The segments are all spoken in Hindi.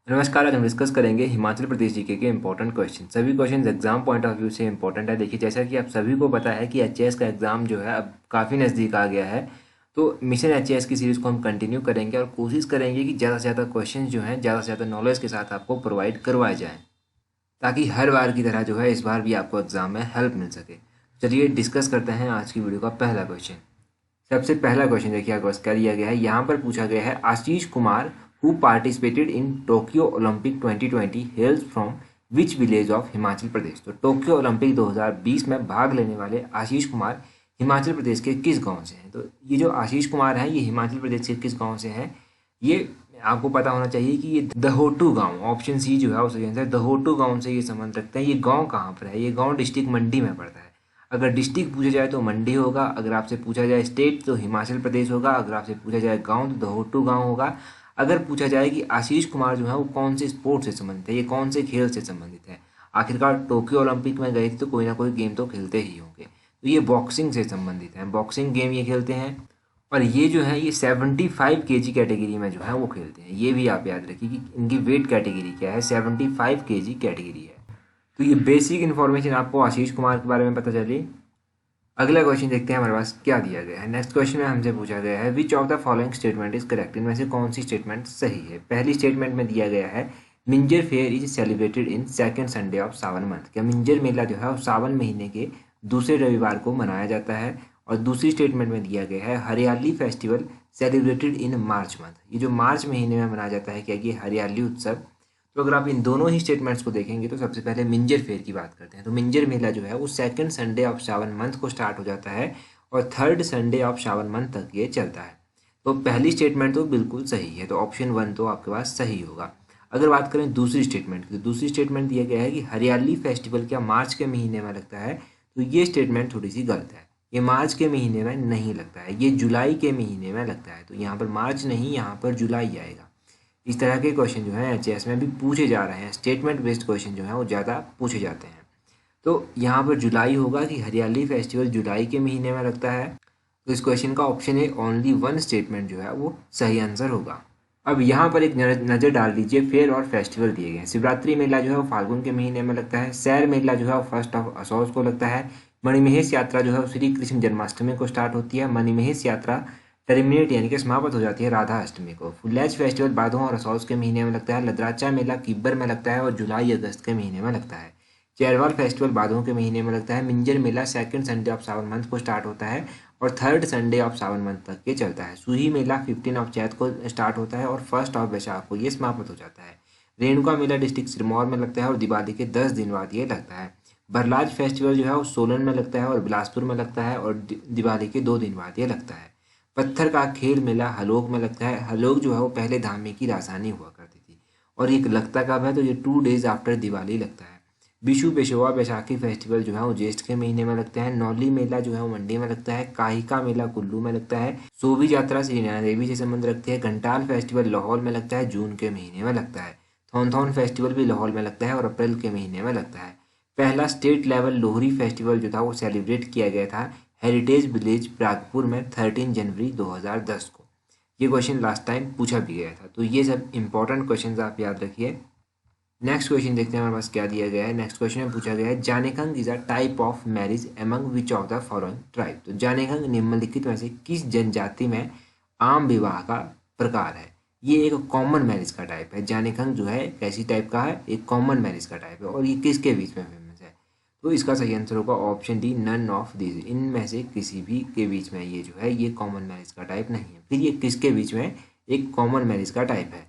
नमस्कार। आज हम डिस्कस करेंगे हिमाचल प्रदेश जीके के इंपॉर्टेंट क्वेश्चन। सभी question exam point of view से इंपॉर्टेंट है। देखिए, जैसा कि आप सभी को पता है कि एचएएस का एग्जाम जो है अब काफ़ी नज़दीक आ गया है। तो मिशन एचएएस की सीरीज़ को हम कंटिन्यू करेंगे और कोशिश करेंगे कि ज़्यादा से ज़्यादा क्वेश्चन जो हैं ज़्यादा से ज़्यादा नॉलेज के साथ आपको प्रोवाइड करवाए जाएँ, ताकि हर बार की तरह जो है इस बार भी आपको एग्जाम में हेल्प मिल सके। चलिए डिस्कस करते हैं आज की वीडियो का पहला क्वेश्चन। सबसे पहला क्वेश्चन देखिए आपको क्या दिया गया है। यहाँ पर पूछा गया है, Ashish Kumar who participated in Tokyo Olympic 2020 hails from which village of Himachal Pradesh. तो टोक्यो ओलंपिक 2020 में भाग लेने वाले आशीष कुमार हिमाचल प्रदेश के किस गांव से हैं। तो ये जो आशीष कुमार हैं ये हिमाचल प्रदेश के किस गांव से हैं, ये आपको पता होना चाहिए कि ये दहोटू गांव, ऑप्शन सी जो है वो सही आंसर, दहोटू गांव से ये संबंध रखते हैं। ये गांव कहाँ पर है? ये गांव डिस्ट्रिक्ट मंडी में पड़ता है। अगर डिस्ट्रिक्ट पूछा जाए तो मंडी होगा, अगर आपसे पूछा जाए स्टेट तो हिमाचल प्रदेश होगा, अगर आपसे पूछा जाए गांव तो दहोटू गांव होगा। अगर पूछा जाए कि आशीष कुमार जो है वो कौन से स्पोर्ट से संबंधित है, ये कौन से खेल से संबंधित है, आखिरकार टोक्यो ओलंपिक में गए थे तो कोई ना कोई गेम तो खेलते ही होंगे, तो ये बॉक्सिंग से संबंधित है, बॉक्सिंग गेम ये खेलते हैं। और ये जो है ये 75 केजी कैटेगरी में जो है वो खेलते हैं। ये भी आप याद रखिए कि इनकी वेट कैटेगरी क्या है, 75 केजी कैटेगरी है। तो ये बेसिक इन्फॉर्मेशन आपको आशीष कुमार के बारे में पता चली। अगला क्वेश्चन देखते हैं हमारे पास क्या दिया गया है। नेक्स्ट क्वेश्चन में हमसे पूछा गया है, विच of the following statement is correct. इनमें से कौन सी स्टेटमेंट सही है। पहली स्टेटमेंट में दिया गया है, Minjar fair is celebrated in second Sunday of Sawan month. क्या मिंजर मेला जो है वो सावन महीने के दूसरे रविवार को मनाया जाता है। और दूसरी स्टेटमेंट में दिया गया है, हरियाली festival celebrated in March month. ये जो मार्च महीने में मनाया जाता है क्या ये हरियाली उत्सव। तो अगर आप इन दोनों ही स्टेटमेंट्स को देखेंगे तो सबसे पहले मिंजर फेयर की बात करते हैं। तो मिंजर मेला जो है वो second Sunday of Shravan month को स्टार्ट हो जाता है और third Sunday of Shravan month तक ये चलता है। तो पहली स्टेटमेंट तो बिल्कुल सही है, तो ऑप्शन 1 तो आपके पास सही होगा। अगर बात करें दूसरी स्टेटमेंट की, तो दूसरी स्टेटमेंट दिया गया है कि हरियाली फेस्टिवल क्या मार्च के महीने में लगता है। तो ये स्टेटमेंट थोड़ी सी गलत है। ये मार्च के महीने में नहीं लगता है, ये जुलाई के महीने में लगता है। तो यहाँ पर मार्च नहीं, यहाँ पर जुलाई आएगा। इस तरह के क्वेश्चन जो है एचएएस में भी पूछे जा रहे हैं। स्टेटमेंट बेस्ड क्वेश्चन जो है वो ज़्यादा पूछे जाते हैं। तो यहाँ पर जुलाई होगा कि हरियाली फेस्टिवल जुलाई के महीने में लगता है। तो इस क्वेश्चन का ऑप्शन है ओनली 1 स्टेटमेंट जो है वो सही आंसर होगा। अब यहाँ पर एक नज़र डाल दीजिए, फेयर और फेस्टिवल दिए गए हैं। शिवरात्रि मेला जो है वो फाल्गुन के महीने में लगता है। सैर मेला जो है वो 1 असौज को लगता है। मणिमहेश यात्रा जो है वो श्री कृष्ण जन्माष्टमी को स्टार्ट होती है। मणिमहेश यात्रा टर्मिनेट यानी कि समाप्त हो जाती है राधा अष्टमी को। फुलेज फेस्टिवल बादों और असौज के महीने में लगता है। लदराचा मेला किब्बर में लगता है और जुलाई अगस्त के महीने में लगता है। चेरवाल फेस्टिवल बादों के महीने में लगता है। Minjar Mela second Sunday of Sawan month को स्टार्ट होता है और third Sunday of Sawan month तक ये चलता है। सूही मेला 15 ऑफ चैत को स्टार्ट होता है और 1 ऑफ वैशाख को ये समाप्त हो जाता है। रेणुका मेला डिस्ट्रिक्ट सिरमौर में लगता है और दिवाली के 10 दिन बाद ये लगता है। बरलाज फेस्टिवल जो है वो सोलन में लगता है और बिलासपुर में लगता है और दिवाली के 2 दिन बाद ये लगता है। पत्थर का खेल मेला हलोग में लगता है। हलोग जो है वो पहले धामी की राजधानी हुआ करती थी और ये लगता कब है, तो ये 2 डेज आफ्टर दिवाली लगता है। बिशु पेशवा बैसाखी फेस्टिवल जो है वो ज्येष्ठ के महीने में लगता है। नौली मेला जो है वो मंडी में लगता है। काहिका मेला कुल्लू में लगता है। सोवी यात्रा श्री नैना देवी से संबंध रखती है। घंटाल फेस्टिवल लाहौल में लगता है, जून के महीने में लगता है। थॉनथॉन फेस्टिवल भी लाहौल में लगता है और अप्रैल के महीने में लगता है। पहला स्टेट लेवल लोहरी फेस्टिवल जो था वो सेलिब्रेट किया गया था हेरिटेज विलेज प्रागपुर में 13 जनवरी 2010 को। ये क्वेश्चन लास्ट टाइम पूछा भी गया था। तो ये सब इंपॉर्टेंट क्वेश्चन आप याद रखिए। नेक्स्ट क्वेश्चन देखते हैं हमारे पास क्या दिया गया है। नेक्स्ट क्वेश्चन में पूछा गया है, Janekhang is a type of marriage among which of the following tribe. तो जानेखंग निम्नलिखित में से किस जनजाति में आम विवाह का प्रकार है। ये एक कॉमन मैरिज का टाइप है। जानेखंग जो है कैसी टाइप का है, एक कॉमन मैरिज का टाइप है और ये किसके बीच में फेमस है। तो इसका सही आंसर होगा option D, none of these. इनमें से किसी भी के बीच में ये जो है ये कॉमन मैरिज का टाइप नहीं है। फिर ये किसके बीच में एक कॉमन मैरिज का टाइप है।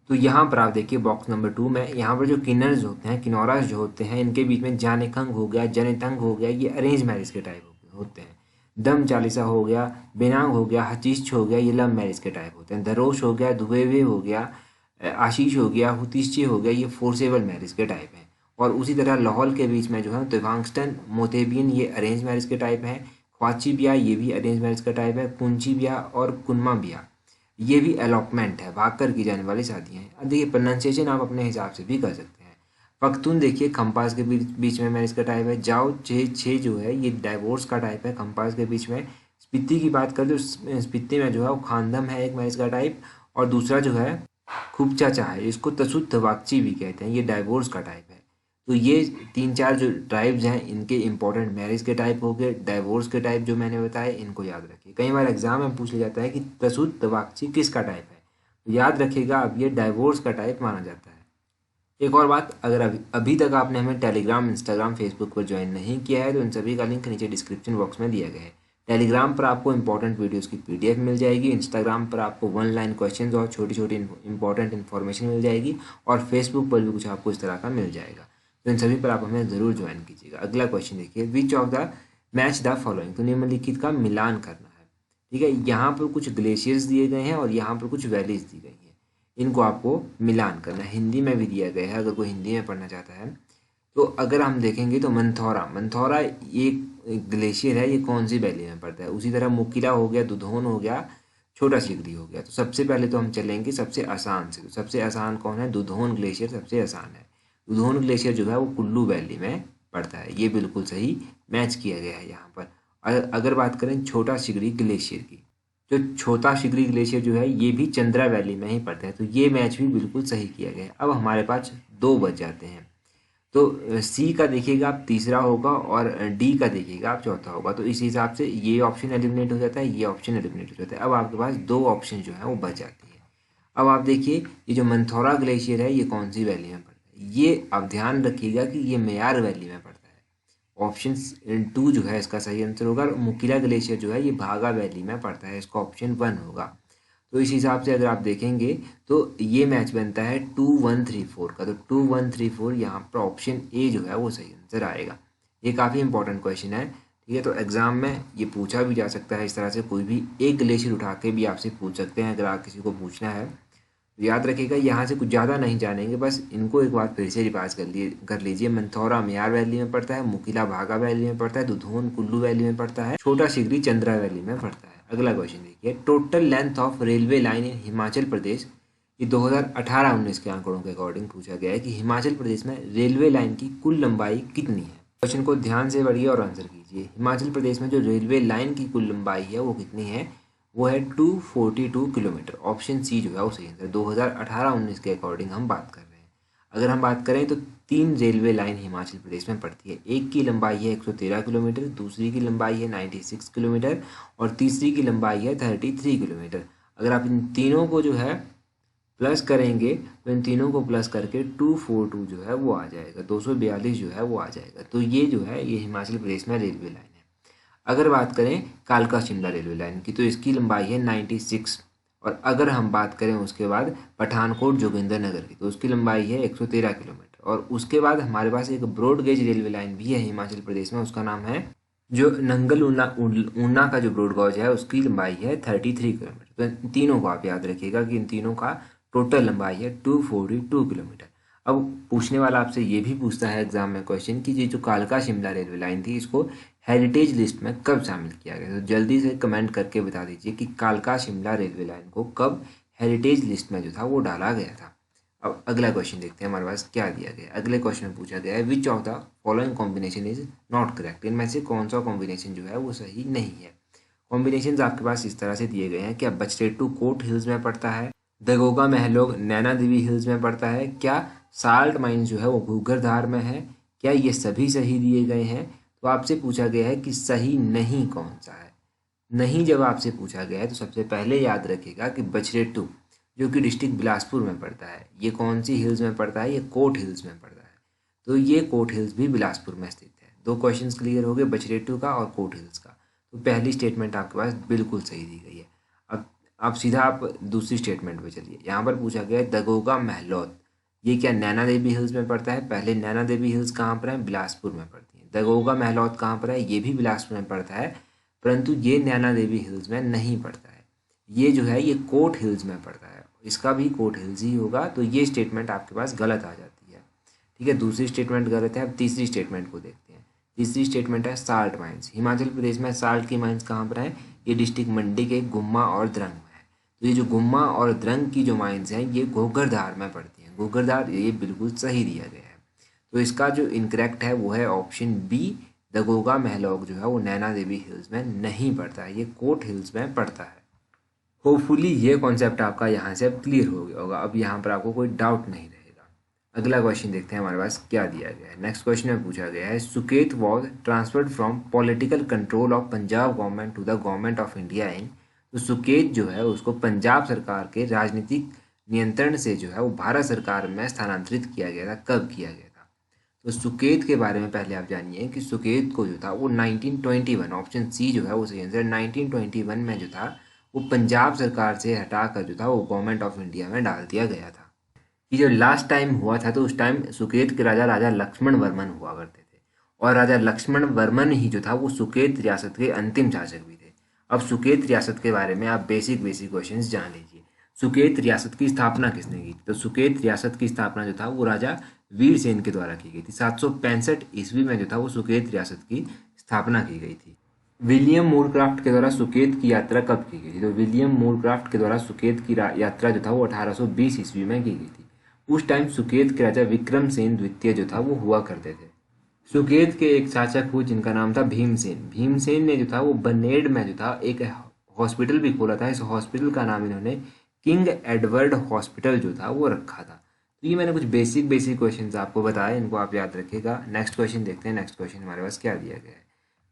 तो यहाँ पर आप देखिए बॉक्स नंबर 2 में, यहाँ पर जो किन्नर्स होते हैं, किन्नौरास जो होते हैं, इनके बीच में जानेखंग हो गया, जनेतंग हो गया, ये अरेंज मैरिज के टाइप होते हैं। दम चालीसा हो गया, बेनांग हो गया, हचीश हो गया, ये लव मैरिज के टाइप होते हैं। दरोश हो गया, दुवेवे हो गया, आशीष हो गया, हुतिश्चे हो गया, ये फोर्सेबल मैरिज के टाइप हैं। और उसी तरह लाहौल के बीच में जो है दिवांगस्टन मोतेबियन, ये अरेंज मैरिज के टाइप हैं। ख्वाची ब्याह ये भी अरेंज मैरिज का टाइप है। कुंची ब्याह और कुनमा ब्याह ये भी अलॉटमेंट है, भागकर की जाने वाली शादियाँ हैं। अब देखिए प्रोनाउंसिएशन आप अपने हिसाब से भी कर सकते हैं। पख्तून देखिए खम्पास के बीच में मैरिज का टाइप है। जाओ छे जो है ये डाइवोर्स का टाइप है खम्पास के बीच में। स्पीति की बात करें तो स्पीति में जो है वो खानदम है एक मैरिज का टाइप और दूसरा जो है खुपचा चाह है, इसको तसुत वाकची भी कहते हैं, ये डाइवोर्स का टाइप है। तो ये 3-4 जो ट्राइब्स हैं इनके इंपॉर्टेंट मैरिज के टाइप हो गए, डाइवोर्स के टाइप जो मैंने बताए, इनको याद रखिए। कई बार एग्जाम में पूछ लिया जाता है कि तसुत वाकची किसका टाइप है, तो याद रखिएगा अब ये डाइवोर्स का टाइप माना जाता है। एक और बात, अगर अभी तक आपने हमें टेलीग्राम, इंस्टाग्राम, फेसबुक पर ज्वाइन नहीं किया है तो इन सभी का लिंक नीचे डिस्क्रिप्शन बॉक्स में दिया गया है। टेलीग्राम पर आपको इंपॉर्टेंट वीडियोस की पीडीएफ मिल जाएगी, इंस्टाग्राम पर आपको 1 लाइन क्वेश्चंस और छोटी छोटी इंपॉर्टेंट इन्फॉर्मेशन मिल जाएगी, और फेसबुक पर भी कुछ आपको इस तरह का मिल जाएगा। तो इन सभी पर आप हमें ज़रूर ज्वाइन कीजिएगा। अगला क्वेश्चन देखिए, विच of the match the following, तो निम्नलिखित का मिलान करना है। ठीक है, यहाँ पर कुछ ग्लेशियर्स दिए गए हैं और यहाँ पर कुछ वैलीज दी गई हैं, इनको आपको मिलान करना है। हिंदी में भी दिया गया है, अगर कोई हिंदी में पढ़ना चाहता है तो। अगर हम देखेंगे तो मंथौरा, मंथौरा एक ग्लेशियर है, ये कौन सी वैली में पड़ता है। उसी तरह मुकिला हो गया, दुधोन हो गया, छोटा सिगड़ी हो गया। तो सबसे पहले तो हम चलेंगे सबसे आसान से। तो सबसे आसान कौन है, दुधोन ग्लेशियर सबसे आसान है। दुधोन ग्लेशियर जो है वो कुल्लू वैली में पड़ता है, ये बिल्कुल सही मैच किया गया है यहाँ पर। अगर बात करें छोटा सिगड़ी ग्लेशियर की, जो छोटा सिगड़ी ग्लेशियर जो है ये भी चंद्रा वैली में ही पड़ता है, तो ये मैच भी बिल्कुल सही किया गया है। अब हमारे पास 2 बच जाते हैं। तो सी का देखिएगा आप तीसरा होगा और डी का देखिएगा आप चौथा होगा। तो इस हिसाब से ये ऑप्शन एलिमिनेट हो जाता है, ये ऑप्शन एलिमिनेट हो जाता है। अब आपके पास 2 ऑप्शन जो है वो बच जाती है। अब आप देखिए ये जो मंथौरा ग्लेशियर है ये कौन सी वैली में पड़ता है, ये आप ध्यान रखिएगा कि ये मैयार वैली में पड़ता है। ऑप्शन 2 जो है इसका सही आंसर होगा। और मुकिला ग्लेशियर जो है ये भागा वैली में पड़ता है, इसका ऑप्शन 1 होगा। तो इस हिसाब से अगर आप देखेंगे तो ये मैच बनता है 2-1-3-4 का। तो 2-1-3-4 यहाँ पर ऑप्शन ए जो है वो सही आंसर आएगा। ये काफ़ी इंपॉर्टेंट क्वेश्चन है। ठीक है, तो एग्जाम में ये पूछा भी जा सकता है इस तरह से, कोई भी एक ग्लेशियर उठा के भी आपसे पूछ सकते हैं अगर आप किसी को पूछना है। तो याद रखिएगा यहाँ से कुछ ज़्यादा नहीं जानेंगे, बस इनको एक बार फिर से रिवाइज कर लीजिए। मंथौरा म्यार वैली में पड़ता है, मुकिला भागा वैली में पड़ता है, दुधोन कुल्लू वैली में पड़ता है, छोटा सिगरी चंद्रा वैली में पड़ता है। अगला क्वेश्चन देखिए, total length of railway line in Himachal Pradesh, ये 2018-19 के आंकड़ों के अकॉर्डिंग पूछा गया है कि हिमाचल प्रदेश में रेलवे लाइन की कुल लंबाई कितनी है। क्वेश्चन को ध्यान से पढ़िए और आंसर कीजिए। हिमाचल प्रदेश में जो रेलवे लाइन की कुल लंबाई है वो कितनी है, वो है 242 किलोमीटर। ऑप्शन सी जो है वो सही आंसर। 2018-19 के अकॉर्डिंग हम बात कर रहे हैं। अगर हम बात करें तो 3 रेलवे लाइन हिमाचल प्रदेश में पड़ती है। एक की लंबाई है 113 किलोमीटर, दूसरी की लंबाई है 96 किलोमीटर और तीसरी की लंबाई है 33 किलोमीटर। अगर आप इन तीनों को जो है प्लस करेंगे तो इन तीनों को प्लस करके 242 जो है वो आ जाएगा, 242 जो है वो आ जाएगा। तो ये जो है ये हिमाचल प्रदेश में रेलवे लाइन है। अगर बात करें कालका शिमला रेलवे लाइन की तो इसकी लंबाई है 96। और अगर हम बात करें उसके बाद पठानकोट जोगिंदरनगर की तो उसकी लंबाई है 113 किलोमीटर। और उसके बाद हमारे पास एक ब्रॉड गेज रेलवे लाइन भी है हिमाचल प्रदेश में, उसका नाम है जो नंगल ऊना का जो ब्रॉड गॉज है उसकी लंबाई है 33 किलोमीटर। तो इन तीनों को आप याद रखिएगा कि इन तीनों का टोटल लंबाई है 242 किलोमीटर। अब पूछने वाला आपसे ये भी पूछता है एग्जाम में क्वेश्चन कि ये जो कालका शिमला रेलवे लाइन थी इसको हेरिटेज लिस्ट में कब शामिल किया गया। तो जल्दी से कमेंट करके बता दीजिए कि कालका शिमला रेलवे लाइन को कब हेरिटेज लिस्ट में जो था वो डाला गया था। अब अगला क्वेश्चन देखते हैं हमारे पास क्या दिया गया है। अगले क्वेश्चन में पूछा गया है विच of the following combination is not correct, इनमें से कौन सा कॉम्बिनेशन जो है वो सही नहीं है। कॉम्बिनेशन आपके पास इस तरह से दिए गए हैं, क्या बचरेटू कोट हिल्स में पड़ता है, दगोगा महलोग नैना देवी हिल्स में पड़ता है, क्या साल्ट माइंस जो है वो घूघरधार में है, क्या ये सभी सही दिए गए हैं। तो आपसे पूछा गया है कि सही नहीं कौन सा है। नहीं जब आपसे पूछा गया है तो सबसे पहले याद रखिएगा कि बछरेटू जो कि डिस्ट्रिक्ट बिलासपुर में पड़ता है, ये कौन सी हिल्स में पड़ता है, ये कोट हिल्स में पड़ता है। तो ये कोट हिल्स भी बिलासपुर में स्थित है। 2 क्वेश्चंस क्लियर हो गए, बछरेटू का और कोट हिल्स का। तो पहली स्टेटमेंट आपके पास बिल्कुल सही दी गई है। अब आप सीधा आप दूसरी स्टेटमेंट पे चलिए। यहाँ पर पूछा गया है दगोगा महलौत, ये क्या नैना देवी हिल्स में पड़ता है। पहले नैना देवी हिल्स कहाँ पर है, बिलासपुर में पड़ती है। दगोगा महलौत कहाँ पर है, ये भी बिलासपुर में पड़ता है, परंतु ये नैना देवी हिल्स में नहीं पड़ता है। ये जो है ये कोट हिल्स में पड़ता है, इसका भी कोट हिल्स ही होगा। तो ये स्टेटमेंट आपके पास गलत आ जाती है। ठीक है, दूसरी स्टेटमेंट गलत है। अब तीसरी स्टेटमेंट को देखते हैं। तीसरी स्टेटमेंट है साल्ट माइंस। हिमाचल प्रदेश में साल्ट की माइंस कहाँ पर है, ये डिस्ट्रिक्ट मंडी के गुम्मा और द्रंग में है। तो ये जो गुम्मा और द्रंग की जो माइंस हैं ये घूघरधार में पड़ती हैं। घूघरधार ये बिल्कुल सही दिया गया है। तो इसका जो इनकरेक्ट है वो है ऑप्शन बी, दगोगा महलौग जो है वो नैना देवी हिल्स में नहीं पड़ता है, ये कोट हिल्स में पड़ता है। होपफुली ये कॉन्सेप्ट आपका यहाँ से अब क्लियर हो गया होगा, अब यहाँ पर आपको कोई डाउट नहीं रहेगा। अगला क्वेश्चन देखते हैं हमारे पास क्या दिया गया है। नेक्स्ट क्वेश्चन में पूछा गया है, Suket was transferred from political control of Punjab government to the government of India in. तो सुकेत जो है उसको पंजाब सरकार के राजनीतिक नियंत्रण से जो है वो भारत सरकार में स्थानांतरित किया गया था। कब किया गया था? तो सुकेत के बारे में पहले आप जानिए कि सुकेत को जो था वो 1921, ऑप्शन सी जो है वो सही आंसर, 1921 में जो था वो पंजाब सरकार से हटाकर जो था वो गवर्नमेंट ऑफ इंडिया में डाल दिया गया था। ये जो लास्ट टाइम हुआ था तो उस टाइम सुकेत के राजा राजा लक्ष्मण वर्मन हुआ करते थे, और राजा लक्ष्मण वर्मन ही जो था वो सुकेत रियासत के अंतिम शासक भी थे। अब सुकेत रियासत के बारे में आप बेसिक बेसिक क्वेश्चंस जान लीजिए। सुकेत रियासत की स्थापना किसने की? तो सुकेत रियासत की स्थापना जो था वो राजा वीरसेन के द्वारा की गई थी। 765 ईस्वी में जो था वो सुकेत रियासत की स्थापना की गई थी। विलियम मूरक्राफ्ट के द्वारा सुकेत की यात्रा कब की गई थी? तो विलियम मूरक्राफ्ट के द्वारा सुकेत की यात्रा जो था वो 1820 ईस्वी में की गई थी। उस टाइम सुकेत के राजा विक्रमसेन द्वितीय जो था वो हुआ करते थे। सुकेत के एक शासक हुए जिनका नाम था भीमसेन। भीमसेन ने जो था वो बनेड में जो था एक हॉस्पिटल भी खोला था। इस हॉस्पिटल का नाम इन्होंने किंग एडवर्ड हॉस्पिटल जो था वो रखा था। तो ये मैंने कुछ बेसिक बेसिक क्वेश्चंस आपको बताए, इनको आप याद रखिएगा। नेक्स्ट क्वेश्चन देखते हैं। नेक्स्ट क्वेश्चन हमारे पास क्या दिया गया है।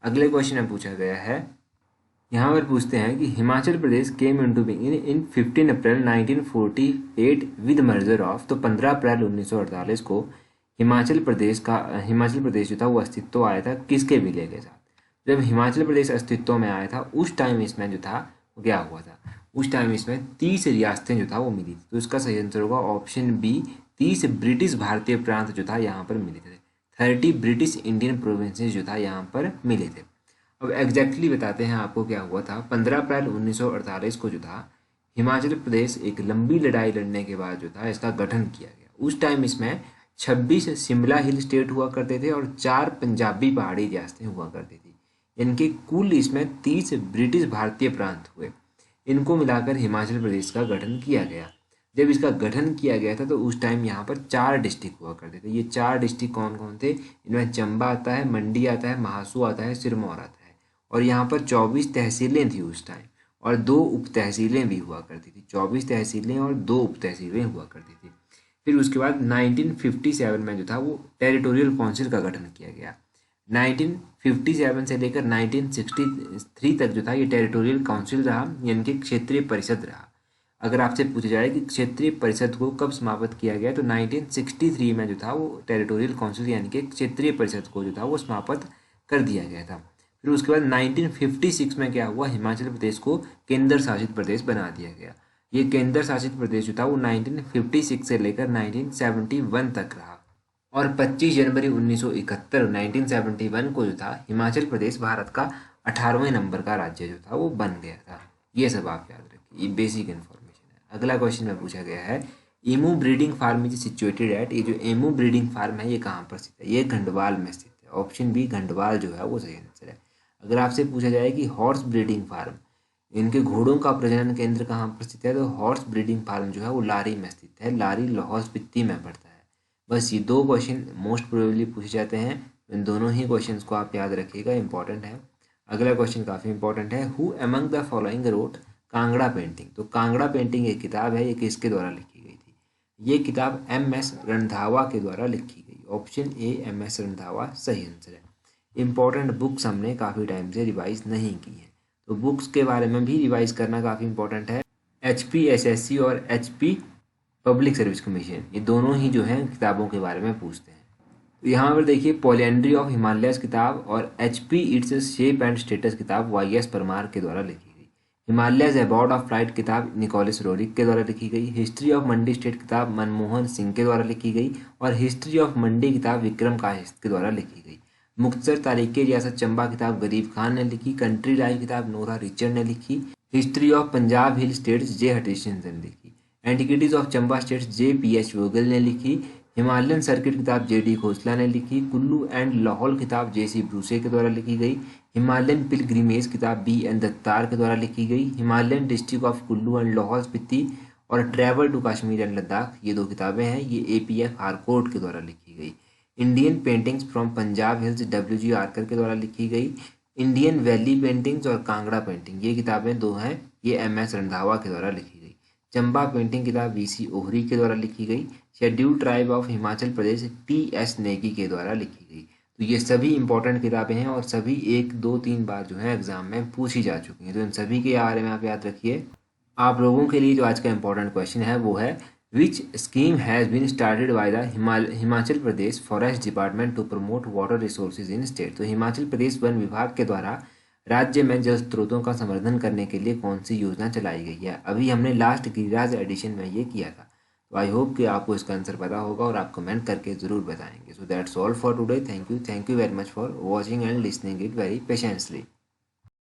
अगले क्वेश्चन में पूछा गया है, यहाँ पर पूछते हैं कि Himachal Pradesh came into being in 15 April 1948 with merger of. तो 15 अप्रैल 1948 को हिमाचल प्रदेश जो था वो अस्तित्व आया था किसके विलय के साथ? जब हिमाचल प्रदेश अस्तित्व में आया था उस टाइम इसमें जो था वो क्या हुआ था? उस टाइम इसमें 30 रियासतें जो था वो मिली थी। तो इसका सही आंसर होगा ऑप्शन बी, 30 ब्रिटिश भारतीय प्रांत जो था यहाँ पर मिले थे। 30 ब्रिटिश इंडियन प्रोविंसेस जो था यहाँ पर मिले थे। अब एग्जैक्टली बताते हैं आपको क्या हुआ था। 15 अप्रैल 1948 को जो था हिमाचल प्रदेश एक लंबी लड़ाई लड़ने के बाद जो था इसका गठन किया गया। उस टाइम इसमें 26 शिमला हिल स्टेट हुआ करते थे और 4 पंजाबी पहाड़ी रियासतें हुआ करती थी। इनके कुल इसमें 30 ब्रिटिश भारतीय प्रांत हुए। इनको मिलाकर हिमाचल प्रदेश का गठन किया गया। जब इसका गठन किया गया था तो उस टाइम यहाँ पर 4 डिस्ट्रिक्ट हुआ करते थे। ये 4 डिस्ट्रिक्ट कौन कौन थे? इनमें चंबा आता है, मंडी आता है, महासू आता है, सिरमौर आता है। और यहाँ पर 24 तहसीलें थी उस टाइम, और 2 उप तहसीलें भी हुआ करती थी। 24 तहसीलें और 2 उप तहसीलें हुआ करती थी। फिर उसके बाद 1957 में जो था वो टेरिटोरियल काउंसिल का गठन किया गया। 1957 से लेकर 1963 तक जो था ये टेरिटोरियल काउंसिल रहा, यानी कि क्षेत्रीय परिषद रहा। अगर आपसे पूछा जाए कि क्षेत्रीय परिषद को कब समाप्त किया गया, तो 1963 में जो था वो टेरिटोरियल काउंसिल यानी कि क्षेत्रीय परिषद को जो था वो समाप्त कर दिया गया था। फिर उसके बाद 1956 में क्या हुआ? हिमाचल प्रदेश को केंद्र शासित प्रदेश बना दिया गया। ये केंद्र शासित प्रदेश जो था वो 1956 से लेकर 1971 तक रहा। और 25 जनवरी 1971 को जो था हिमाचल प्रदेश भारत का 18वें नंबर का राज्य जो था वो बन गया था। ये सब आप याद रखिए, ये बेसिक इन्फॉर्मेशन है। अगला क्वेश्चन में पूछा गया है, emu breeding farm is situated at. ये जो एमू ब्रीडिंग फार्म है ये कहाँ पर स्थित है? ये घंटवाल में स्थित है। ऑप्शन बी घंटवाल जो है वो सही आंसर है। अगर आपसे पूछा जाए कि हॉर्स ब्रीडिंग फार्म, इनके घोड़ों का प्रजनन केंद्र कहाँ पर स्थित है, तो हॉर्स ब्रीडिंग फार्म जो है वो लारी में स्थित है। लारी लाहौल स्पीति में पड़ता है। बस ये 2 क्वेश्चन मोस्ट प्रोबेबली पूछे जाते हैं। इन दोनों ही क्वेश्चंस को आप याद रखिएगा, इंपॉर्टेंट है। अगला क्वेश्चन काफ़ी इंपॉर्टेंट है, who among the following wrote Kangra painting. तो कांगड़ा पेंटिंग एक किताब है, ये किसके द्वारा लिखी गई थी? ये किताब MS रंधावा के द्वारा लिखी गई। ऑप्शन ए MS रंधावा सही आंसर है। इंपॉर्टेंट बुक्स हमने काफ़ी टाइम से रिवाइज नहीं की है, तो बुक्स के बारे में भी रिवाइज करना काफ़ी इंपॉर्टेंट है। HPSSC और HP पब्लिक सर्विस कमीशन, ये दोनों ही जो हैं किताबों के बारे में पूछते हैं। तो यहाँ पर देखिए, पोलियंड्री ऑफ हिमालयस किताब और HP its shape and status किताब YS परमार के द्वारा लिखी गई। हिमालयस अबाउट ऑफ फ्लाइट किताब निकोलस रोरिक के द्वारा लिखी गई। हिस्ट्री ऑफ मंडी स्टेट किताब मनमोहन सिंह के द्वारा लिखी गई। और हिस्ट्री ऑफ मंडी किताब विक्रम कायस्थ के द्वारा लिखी गई। मुख्तसर तारीख़ रियासत चंबा किताब गरीब खान ने लिखी। कंट्री लाइफ किताब नोरा रिचर्ड ने लिखी। History of Punjab hill states J हटिशिंसन ने लिखी। Antiquities of Chamba states JPH वोगल ने लिखी। हिमालयन सर्किट किताब JD खोसला ने लिखी। कुल्लू एंड लाहौल किताब JC ब्रूसे के द्वारा लिखी गई। हिमालयन पिलग्रिमेज किताब BN दत्तार के द्वारा लिखी गई। Himalayan district of Kullu and Lahaul Spiti और travel to Kashmir and Ladakh, ये 2 किताबें हैं, ये APF हारकोट के द्वारा लिखी गई। Indian paintings from Punjab hills WG आर्कर के द्वारा लिखी गई। इंडियन वैली पेंटिंग्स और कांगड़ा पेंटिंग, ये किताबें 2 हैं ये MS रंधावा के द्वारा लिखी गई। चंबा पेंटिंग किताब VC ओहरी के द्वारा लिखी गई। Scheduled tribe of Himachal Pradesh TS Negi के द्वारा लिखी गई। तो ये सभी इंपॉर्टेंट किताबें हैं और सभी 1 2 3 बार जो है एग्जाम में पूछी जा चुकी हैं। तो इन सभी के बारे में आप याद रखिए। आप लोगों के लिए जो आज का इंपॉर्टेंट क्वेश्चन है वो है, which scheme has been started by the Himachal Pradesh forest department to promote water resources in state. तो हिमाचल प्रदेश वन विभाग के द्वारा राज्य में जल स्रोतों का संवर्धन करने के लिए कौन सी योजना चलाई गई है। अभी हमने लास्ट गिरिराज एडिशन में ये किया था। तो आई होप कि आपको इसका आंसर पता होगा और आप कमेंट करके ज़रूर बताएंगे। So that's all for today. Thank you very much for watching and listening it very patiently.